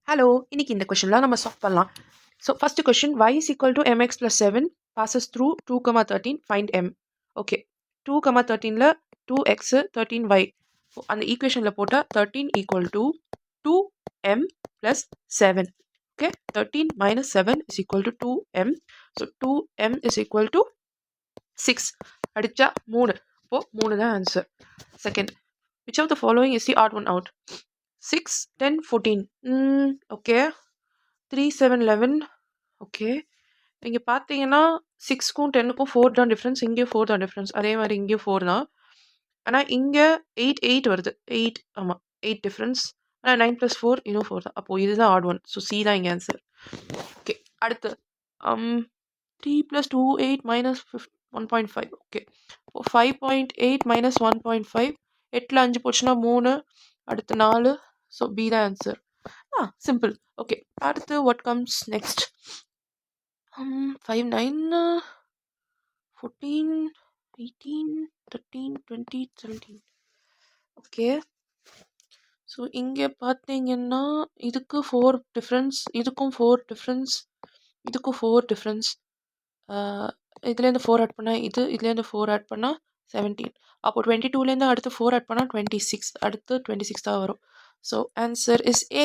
Hello! இன்னைக்கு இந்த கொஸ்டின்லாம் நம்ம சால்வ் பண்ணலாம். So first question y is equal to mx plus 7 passes through 2, 13 find m. Okay. 2, 13ல 2x 13y. அந்த ஈக்குவேஷன்ல போட்டா 13 equal to 2m plus 7. Okay. 13 minus 7 is equal to 2m. So 2m is equal to 6. அடிச்சா 3. அப்போ 3 தான் answer. Second, which of the following is the odd one out? 6, 10, 14. Okay. 3, 7, 11. Okay. இங்கே பார்த்தீங்கன்னா 6க்கும் 10க்கும் 4 தான் difference. இங்கேயும் 4 தான் டிஃப்ரென்ஸ். அதே மாதிரி இங்கேயும் 4 தான். ஆனால் இங்கே 8, 8 வருது. 8, ஆமாம், 8 டிஃப்ரென்ஸ். ஆனால் 9 + 4 இன்னும் 4 தான். அப்போது இதுதான் ஆட் ஒன். ஸோ சி தான் இங்கே ஆன்சர். ஓகே. அடுத்து 3 + 2, 8 - 1.5. ஓகே. 5.8 - 1.5. 8ல் 5 போச்சுன்னா 3. அடுத்து 4. ஸோ பி தான் ஆன்சர். சிம்பிள். ஓகே. அடுத்து what comes next? 5, 9, 14, 18, 13, 20, 17. Okay. So இங்கே பார்த்தீங்கன்னா இதுக்கு 4 டிஃப்ரென்ஸ், இதுக்கும் 4 டிஃப்ரென்ஸ், இதுக்கும் 4 டிஃப்ரென்ஸ். இதுலேருந்து 4 ஆட் பண்ணால் இதுலேருந்து 4 ஆட் பண்ணால் 17. அப்போ 22லேருந்து அடுத்து 4 ஆட் பண்ணால் 26. அடுத்து 26 தான் வரும். So answer is a.